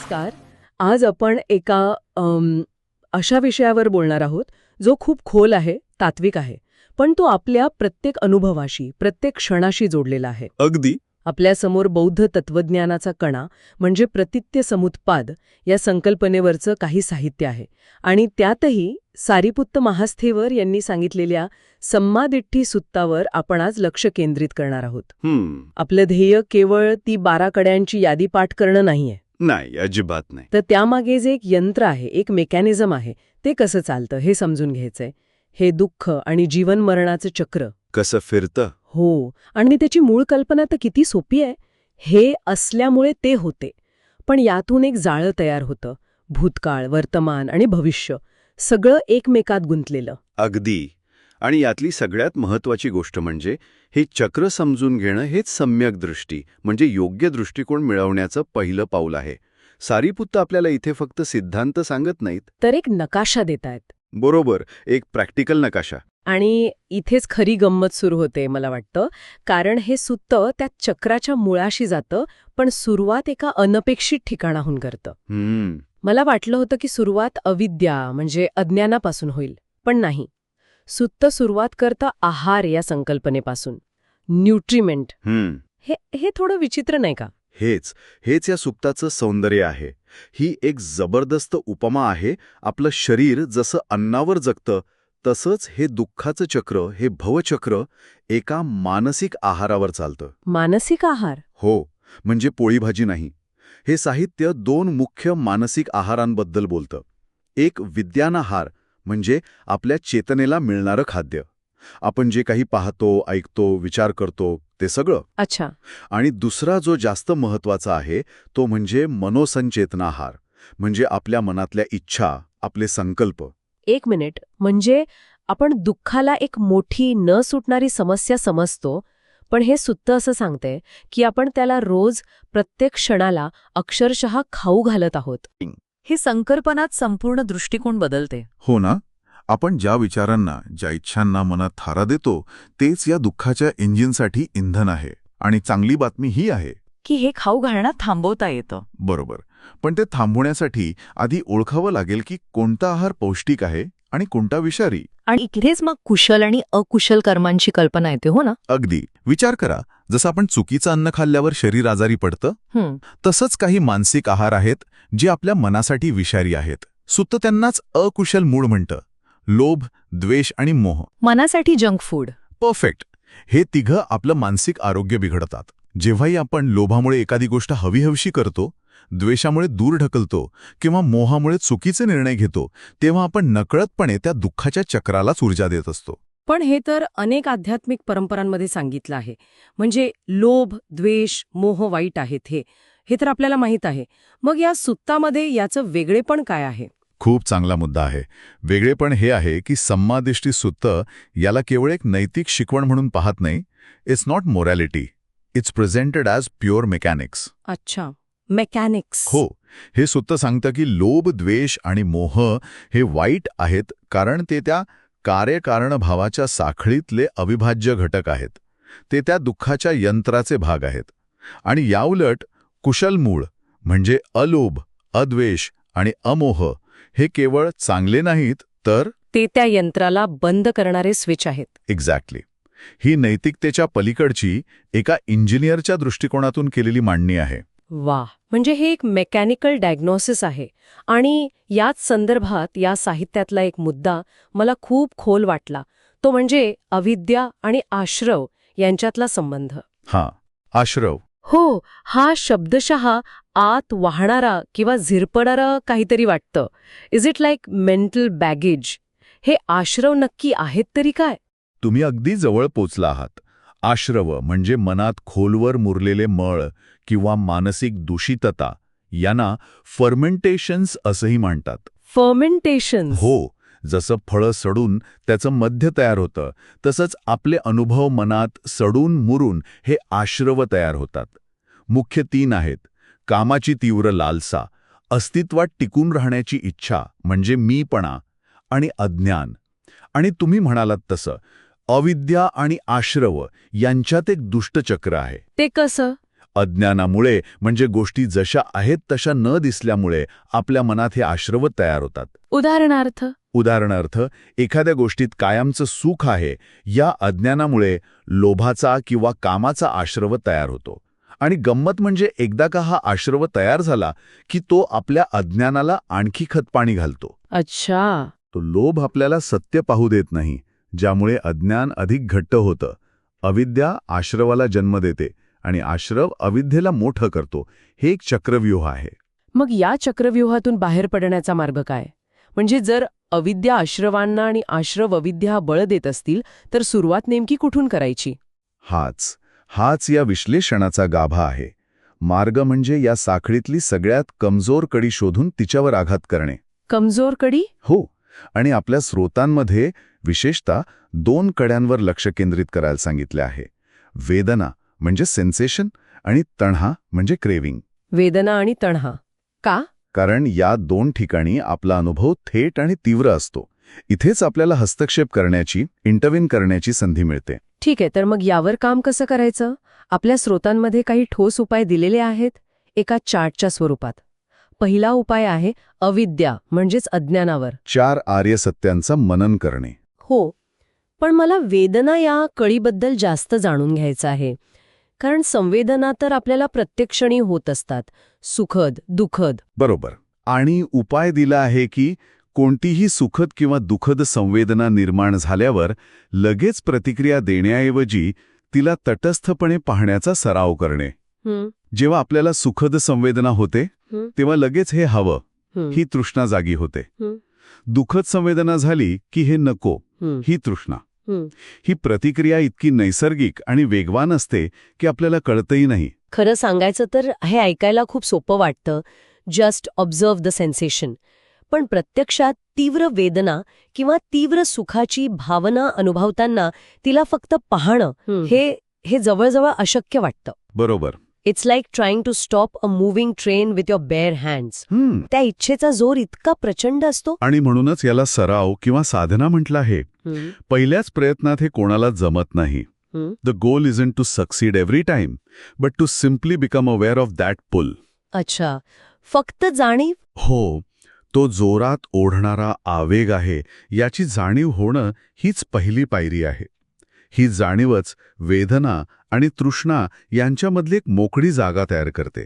नमस्कार. आज आपण एका अशा विषयावर बोलणार आहोत जो खूप खोल आहे, तात्विक आहे, पण तो आपल्या प्रत्येक अनुभवाशी, प्रत्येक क्षणाशी जोडलेला आहे. अगदी. आपल्यासमोर बौद्ध तत्वज्ञानाचा कणा म्हणजे प्रतित्य समुत्पाद या संकल्पनेवरचं काही साहित्य आहे आणि त्यातही सारिपुत्त महास्थेवर यांनी सांगितलेल्या सम्मादिट्ठी सुत्तावर आपण आज लक्ष केंद्रित करणार आहोत. आपलं ध्येय केवळ ती 12 कड्यांची यादी पाठ करणं नाहीये. नाही, अजिबात नाही. तर त्यामागे जे एक यंत्र आहे, एक मेकॅनिझम आहे, ते कसं चालतं हे समजून घ्यायचंय. हे दुःख आणि जीवन मरणाचं चक्र कसं फिरतं. हो, आणि त्याची मूळ कल्पना तर किती सोपी आहे. हे असल्यामुळे ते होते, पण यातून एक जाळं तयार होतं. भूतकाळ, वर्तमान आणि भविष्य सगळं एकमेकात गुंतलेलं. अगदी. आणि यातली सगळ्यात महत्वाची गोष्ट म्हणजे हे चक्र समजून घेणं हेच सम्यक दृष्टी म्हणजे योग्य दृष्टिकोन मिळवण्याचं पहिलं पाऊल आहे. सारिपुत्त आपल्याला इथे फक्त सिद्धांत सांगत नाहीत, तर एक नकाशा देतायत. बरोबर, एक प्रॅक्टिकल नकाशा. आणि इथेच खरी गंमत सुरू होते मला वाटतं, कारण हे सुत्त त्या चक्राच्या मुळाशी जातं, पण सुरुवात एका अनपेक्षित ठिकाणाहून करतं. मला वाटलं होतं की सुरुवात अविद्या म्हणजे अज्ञानापासून होईल, पण नाही. सुत्त सुरुवात करतं आहार या संकल्पनेपासून, न्यूट्रिमेंट. हे थोडं विचित्र नाही का? हेच या सुक्ताचं सौंदर्य आहे. ही एक जबरदस्त उपमा आहे. आपलं शरीर जसं अन्नावर जगतं तसंच हे दुःखाचं चक्र, हे भवचक्र एका मानसिक आहारावर चालतं. मानसिक आहार? हो, म्हणजे पोळी भाजी नाही. हे साहित्य 2 मुख्य मानसिक आहारांबद्दल बोलतं. एक विज्ञानाहार म्हणजे आपल्या चेतनेला मिळणारं खाद्य, आपण जे काही पाहतो, ऐकतो, विचार करतो ते सगळं. अच्छा. आणि दुसरा जो जास्त महत्वाचा आहे तो म्हणजे मनोसंचेतनाहार, म्हणजे आपल्या मनातल्या इच्छा, आपले संकल्प. 1 मिनिट, म्हणजे आपण दुःखाला एक मोठी न सुटणारी समस्या समजतो, पण हे सुत्त असं सांगते की आपण त्याला रोज प्रत्येक क्षणाला अक्षरशः खाऊ घालत आहोत. ही संकल्पनाच संपूर्ण दृष्टिकोन बदलते. हो ना. आपण ज्या विचारांना, ज्या इच्छांना मनात थारा देतो तेच या दुःखाच्या इंजिनसाठी इंधन आहे. आणि चांगली बातमी ही आहे की हे खाऊ घालणं थांबवता येतं. बरोबर, पण ते थांबवण्यासाठी आधी ओळखावं लागेल की कोणता आहार पौष्टिक आहे आणि कोणता विषारी. आणि इकडेच मग कुशल आणि अकुशल कर्मांची कल्पना येते. हो ना. अगदी. विचार करा, जसं आपण चुकीचं अन्न खाल्ल्यावर शरीर आजारी पडतं, तसंच काही मानसिक आहार आहेत जे आपल्या मनासाठी विषारी आहेत. सुत्त त्यांनाच अकुशल मूळ म्हणतं. लोभ, द्वेष आणि मोह. मनासाठी जंक फूड. परफेक्ट. हे तिघं आपलं मानसिक आरोग्य बिघडतात. जेव्हाही आपण लोभामुळे एखादी गोष्ट हवीहवशी करतो, द्वेषामुळे दूर ढकलतो किंवा मोहामुळे चुकीचे निर्णय घेतो, तेव्हा आपण नकळतपणे त्या दुःखाच्या चक्रालाच ऊर्जा देत असतो. पण हे तर अनेक आध्यात्मिक परंपरांमध्ये सांगितलं आहे. म्हणजे लोभ, द्वेष, मोह वाईट आहेत हे तर आपल्याला माहीत आहे. मग या सुत्तामध्ये याचं वेगळेपण काय आहे? खूप चांगला मुद्दा आहे. वेगळेपण हे आहे की सम्मादिष्टी सुत्त याला केवळ एक नैतिक शिकवण म्हणून पाहत नाही. It's not morality, it's presented as pure mechanics. अच्छा, मेकॅनिक्स. हो, हे सुत्त सांगतं की लोभ, द्वेष आणि मोह हे वाईट आहेत कारण ते त्या कार्यकारणभावाच्या साखळीतले अविभाज्य घटक आहेत. ते त्या दुःखाच्या यंत्राचे भाग आहेत. आणि याउलट कुशल मूळ म्हणजे अलोभ, अद्वेष आणि अमोह हे केवळ चांगले नाहीत, तर ते त्या यंत्राला बंद करणारे स्विच आहेत. एक्झॅक्टली. ही नैतिकतेच्या पलीकडची एका इंजिनियरच्या दृष्टिकोनातून केलेली मांडणी आहे. वाह, म्हणजे हे एक मेकॅनिकल डायग्नोसिस आहे. आणि याच संदर्भात या साहित्यातला एक मुद्दा मला खूप खोल वाटला, तो म्हणजे अविद्या आणि आश्रव यांच्यातला संबंध. हां, आश्रव. हो, हा शब्दशः आत वाहणारा किंवा झिरपणारा काहीतरी वाटतं. Is it like mental baggage? हे आश्रव नक्की आहेत तरी काय? तुम्ही अगदी जवळ पोचला आहात. आश्रव म्हणजे मनात खोलवर मुरलेले मळ किंवा मानसिक दूषितता, यांना फर्मेंटेशन्स असंही म्हणतात. फर्मेंटेशन? हो, जसं फळं सडून त्याचं मध्य तयार होतं, तसंच आपले अनुभव मनात सडून मुरून हे आश्रव तयार होतात. मुख्य 3 आहेत: कामाची तीव्र लालसा, अस्तित्वात टिकून राहण्याची इच्छा म्हणजे मीपणा, आणि अज्ञान. आणि तुम्ही म्हणालात तसं अविद्या आणि आश्रव यांच्यात एक दुष्टचक्र आहे. ते कसं? अज्ञानामुळे म्हणजे गोष्टी जशा आहेत तशा न दिसल्यामुळे आपल्या मनात हे आश्रव तयार होतात. उदाहरणार्थ एखाद्या गोष्टीत कायमचं सुख आहे या अज्ञानामुळे लोभाचा किंवा कामाचा आश्रव तयार होतो. आणि गंमत म्हणजे एकदा का हा आश्रव तयार झाला की तो आपल्या अज्ञानाला आणखी खतपाणी घालतो. अच्छा. तो लोभ आपल्याला सत्य पाहू देत नाही, ज्यामुळे अज्ञान अधिक घट्ट होतं. अविद्या आश्रवाला जन्म देते आणि आश्रव अविद्येला मोठं करतो. हे एक चक्रव्यूह आहे. मग या चक्रव्यूहातून बाहेर पडण्याचा मार्ग काय? म्हणजे जर अविद्या आश्रवांना आणि आश्रव अविद्या बळ देत असतील तर सुरुवात नेमकी कुठून करायची? हाच या विश्लेषणाचा गाभा आहे. मार्ग म्हणजे या साखळीतली सगळ्यात कमजोर कडी शोधून तिच्यावर आघात करणे. कमजोर कडी? हो, आणि आपल्या स्रोतांमध्ये विशेषतः 2 कड्यांवर लक्ष केंद्रित करायला सांगितले आहे. वेदना म्हणजे सेन्सेशन आणि तण्हा म्हणजे क्रेविंग. वेदना आणि तण्हा का? कारण या 2 ठिकाणी आपला अनुभव थेट आणि तीव्र असतो. इथेच आपल्याला हस्तक्षेप करण्याची, इंटरव्हीन करण्याची संधी मिळते. ठीक आहे, तर मग यावर काम कसं करायचं? आपल्या स्रोतांमध्ये काही ठोस उपाय दिलेले आहेत एका चार्टच्या स्वरूपात. पहिला उपाय आहे अविद्या म्हणजेच अज्ञानावर 4 आर्य सत्यांचं मनन करणे. हो, पण मला वेदना या कळीबद्दल जास्त जाणून घ्यायचं आहे. कारण संवेदना तर आपल्याला प्रत्येक क्षणी होत असतात, सुखद, दुःखद. बरोबर. आणि उपाय दिला आहे की कोणतीही सुखद किंवा दुःखद संवेदना निर्माण झाल्यावर लगेच प्रतिक्रिया देण्याऐवजी तिला तटस्थपणे पाहण्याचा सराव करणे. जेव्हा आपल्याला सुखद संवेदना होते तेव्हा लगेच हे हवं ही तृष्णा जागी होते. दुःखद संवेदना झाली की हे नको ही तृष्णा. ही प्रतिक्रिया इतकी नैसर्गिक आणि वेगवान असते की आपल्याला कळतही नाही. खरं सांगायचं तर हे ऐकायला खूप सोपं वाटतं, जस्ट ऑब्झर्व द सेन्सेशन. पण प्रत्यक्षात तीव्र वेदना किंवा तीव्र सुखाची भावना अनुभवताना तिला फक्त पाहणं हे जवळजवळ अशक्य वाटतं. बरोबर. It's like trying to stop a moving train with your bare hands. त्या इच्छेचा जोर इतका प्रचंड असतो. आणि म्हणूनच याला सराव किंवा साधना म्हटलं आहे. पहिल्याच प्रयत्नात हे कोणाला जमत नाही. The goal isn't to succeed every time, but to simply become aware of that pull. अच्छा, फक्त जाणीव? हो, तो जोरात ओढणारा आवेग आहे याची जाणीव होणं हीच पहिली पायरी आहे. ही जाणीवच वेदना आणि तृष्णा यांच्यामधली एक मोकळी जागा तयार करते.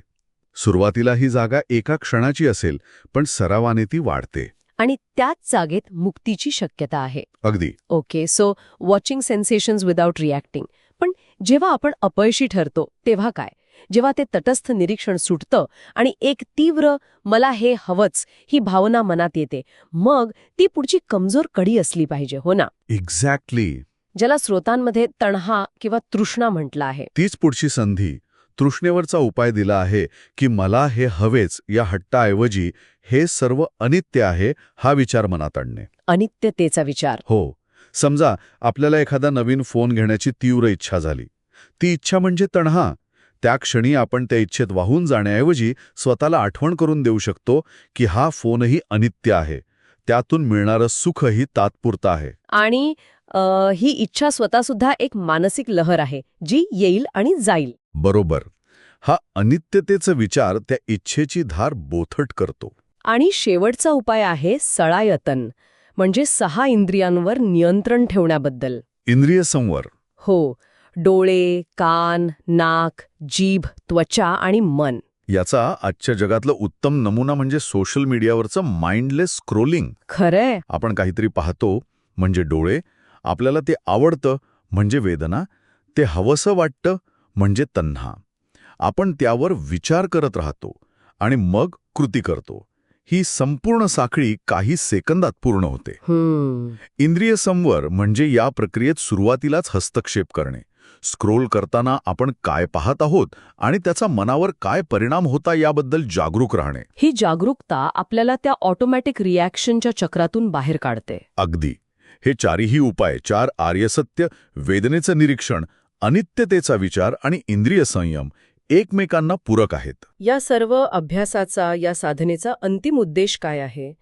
सुरुवातीला ही जागा एका क्षणाची असेल, पण सरावाने ती वाढते. आणि त्याच जागेत मुक्तीची शक्यता आहे. अगदी. Okay, so watching sensations without reacting. पण जेव्हा आपण अपयशी ठरतो तेव्हा काय? जेव्हा ते तटस्थ निरीक्षण सुटतं आणि एक तीव्र मला हे हवंच ही भावना मनात येते, मग ती पुढची कमजोर कडी असली पाहिजे, हो ना? एक्झॅक्टली. ज्याला स्रोतांमध्ये तण्हा किंवा तृष्णा म्हटलं आहे. तीच पुढची संधी. तृष्णेवरचा उपाय दिला आहे की मला हे हवेच या हट्टाऐवजी हे सर्व अनित्य आहे हा विचार मनात आणणे. अनित्यतेचा विचार. हो. समजा आपल्याला एखादा नवीन फोन घेण्याची तीव्र इच्छा झाली. ती इच्छा म्हणजे तण्हा. त्या क्षणी आपण त्या इच्छेत वाहून जाण्याऐवजी स्वतःला आठवण करून देऊ शकतो की हा फोनही अनित्य आहे. त्यातून मिळणारं सुखही तात्पुरतं आहे. आणि ही इच्छा स्वतःसुद्धा एक मानसिक लहर आहे जी येईल आणि जाईल. बरोबर. हा अनित्यतेचा विचार त्या इच्छेची धार बोथट करतो. आणि शेवटचा उपाय आहे सळायतन, म्हणजे 6 इंद्रियांवर नियंत्रण ठेवण्याबद्दल. इंद्रिय संवर. हो, डोळे, कान, नाक, जीभ, त्वचा आणि मन. याचा आजच्या जगातलं उत्तम नमुना म्हणजे सोशल मीडियावरचं माइंडलेस स्क्रोलिंग. खरंय. आपण काहीतरी पाहतो म्हणजे डोळे, आपल्याला ते आवडतं म्हणजे वेदना, ते हवंसं वाटतं म्हणजे तण्हा. आपण त्यावर विचार करत राहतो आणि मग कृती करतो. ही संपूर्ण साखळी काही सेकंदात पूर्ण होते. इंद्रिय संवर म्हणजे या प्रक्रियेत सुरुवातीलाच हस्तक्षेप करणे. स्क्रोल करताना आपण काय पाहत आहोत आणि त्याचा मनावर काय परिणाम होता याबद्दल जागरूक राहणे. ही जागरूकता आपल्याला त्या ऑटोमॅटिक रिॲक्शनच्या चक्रातून बाहेर काढते. अगदी. हे चारही उपाय, 4 आर्यसत्य, वेदनेचं निरीक्षण, अनित्यतेचा विचार आणि इंद्रिय संयम एकमेकांना पूरक आहेत. या सर्व अभ्यासाचा, या साधनेचा अंतिम उद्देश काय आहे?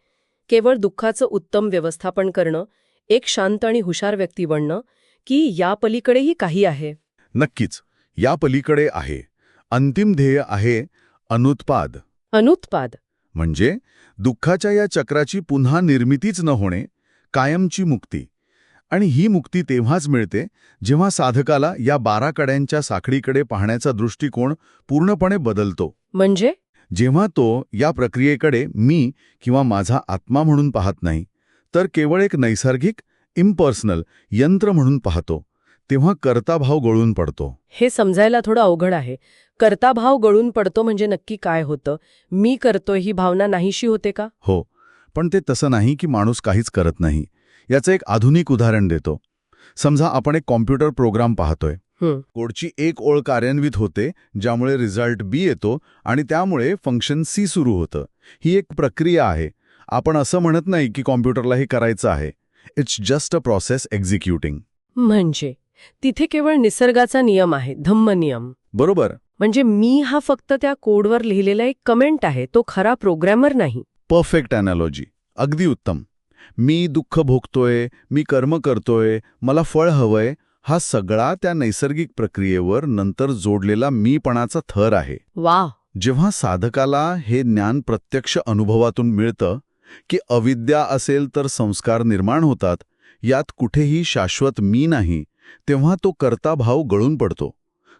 केवळ दुःखाचं उत्तम व्यवस्थापन करणं, एक शांत आणि हुशार व्यक्ती बनणं, की या पलीकडेही काही आहे? नक्कीच, या पलीकडे आहे. अंतिम ध्येय आहे अनुत्पाद. अनुत्पाद. म्हणजे दुःखाच्या या चक्राची पुन्हा निर्मितीच न होणे, कायमची मुक्ती. आणि ही मुक्ती तेव्हाच मिळते जेव्हा साधकाला या 12 कड्यांच्या साखळीकडे पाहण्याचा दृष्टिकोन पूर्णपणे बदलतो. म्हणजे जेव्हा तो या प्रक्रियेकडे मी किंवा माझा आत्मा म्हणून पाहत नाही, तर केवळ एक नैसर्गिक, इम्पर्सनल यंत्र म्हणून पाहतो, तेव्हा कर्ताभाव गळून पडतो. हे समजायला थोडं अवघड आहे. कर्ताभाव गळून पडतो म्हणजे नक्की काय होतं? मी करतोय ही भावना नाहीशी होते का? हो, पण ते तसं नाही की माणूस काहीच करत नाही. याचं एक आधुनिक उदाहरण देतो. समजा आपण एक कॉम्प्युटर प्रोग्राम पाहतोय. कोडची एक ओळ कार्यान्वित होते, ज्यामुळे रिझल्ट बी येतो आणि त्यामुळे फंक्शन सी सुरू होतं. ही एक प्रक्रिया आहे. आपण असं म्हणत नाही की कॉम्प्युटरला हे करायचं आहे. It's just a process executing. म्हणजे तिथे केवळ निसर्गाचा नियम आहे, धम्म नियम. बरोबर. म्हणजे मी हा फक्त त्या कोडवर लिहिलेला एक कमेंट आहे, तो खरा प्रोग्रॅमर नाही. Perfect analogy. अगदी उत्तम. मी दुःख भोगतोय, मी कर्म करतोय, मला फळ हवंय, हा सगळा त्या नैसर्गिक प्रक्रियेवर नंतर जोडलेला मीपणाचा थर आहे. वा. जेव्हा साधकाला हे ज्ञान प्रत्यक्ष अनुभवातून मिळतं की अविद्या असेल तर संस्कार निर्माण होतात, यात कुठेही शाश्वत मी नाही, तेव्हा तो कर्ताभाव गळून पडतो.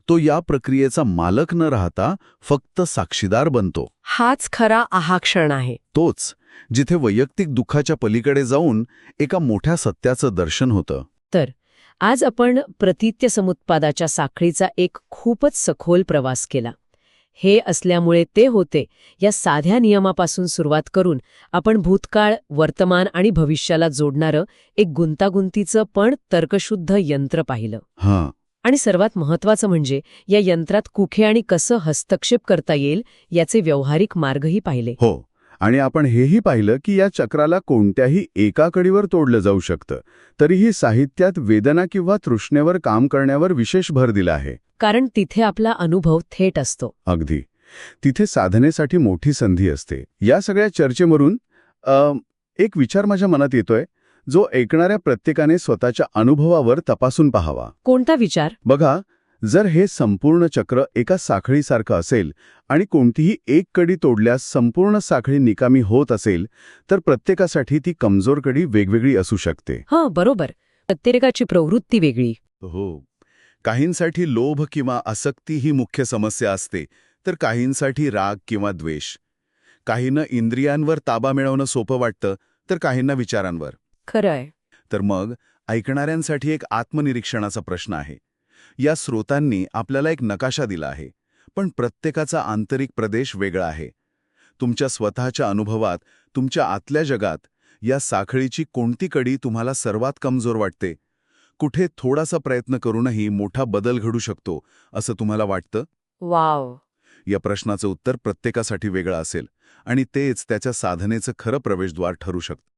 तो या प्रक्रियेचा मालक न राहता फक्त साक्षीदार बनतो. हाच खरा आहाक्षण आहे. तोच जिथे वैयक्तिक दुःखाच्या पलीकडे जाऊन एका मोठ्या सत्याचं दर्शन होतं. तर आज आपण प्रतित्य समुत्पादाच्या साखळीचा एक खूपच सखोल प्रवास केला. हे असल्यामुळे ते होते या साध्या नियमापासून सुरुवात करून आपण भूतकाळ, वर्तमान आणि भविष्याला जोडणारं एक गुंतागुंतीचं पण तर्कशुद्ध यंत्र पाहिलं. हां. आणि सर्वात महत्त्वाचं म्हणजे या यंत्रात कुठे आणि कसं हस्तक्षेप करता येईल याचे व्यावहारिक मार्गही पाहिले. हो. आणि आपण हेही पाहिलं की या चक्राला कोणत्याही एका कडीवर तोडलं जाऊ शकतं. तरीही साहित्यात वेदना किंवा तृष्णेवर काम करण्यावर विशेष भर दिला आहे. कारण तिथे आपला अनुभव थेट असतो. अगदी. तिथे साधनेसाठी मोठी संधी असते. या सगळ्या चर्चेवरून एक विचार माझ्या मनात येतोय, जो ऐकणाऱ्या प्रत्येकाने स्वतःच्या अनुभवावर तपासून पाहावा. कोणता विचार? बघा, जर हे संपूर्ण चक्र एका साखळीसारखं असेल आणि कोणतीही एक कडी तोडल्यास संपूर्ण साखळी निकामी होत असेल, तर प्रत्येकासाठी ती कमजोर कडी वेगवेगळी असू शकते. हां, बरोबर. प्रत्येकाची प्रवृत्ती वेगळी. हो. काहींसाठी लोभ किंवा आसक्ती ही मुख्य समस्या असते, तर काहींसाठी राग किंवा द्वेष. काहींना इंद्रियांवर ताबा मिळवणं सोपं वाटतं, तर काहींना विचारांवर. खरंय. तर मग ऐकणाऱ्यांसाठी एक आत्मनिरीक्षणाचा प्रश्न आहे. या स्रोतांनी आपल्याला एक नकाशा दिला आहे, पण प्रत्येकाचा आंतरिक प्रदेश वेगळा आहे. तुमच्या स्वतःच्या अनुभवात, तुमच्या आतल्या जगात या साखळीची कोणती कडी तुम्हाला सर्वात कमजोर वाटते? कुठे थोडासा प्रयत्न करूनही मोठा बदल घडू शकतो असं तुम्हाला वाटतं? वाव. या प्रश्नाचं उत्तर प्रत्येकासाठी वेगळं असेल आणि तेच त्याच्या साधनेचं खरं प्रवेशद्वार ठरू शकतं.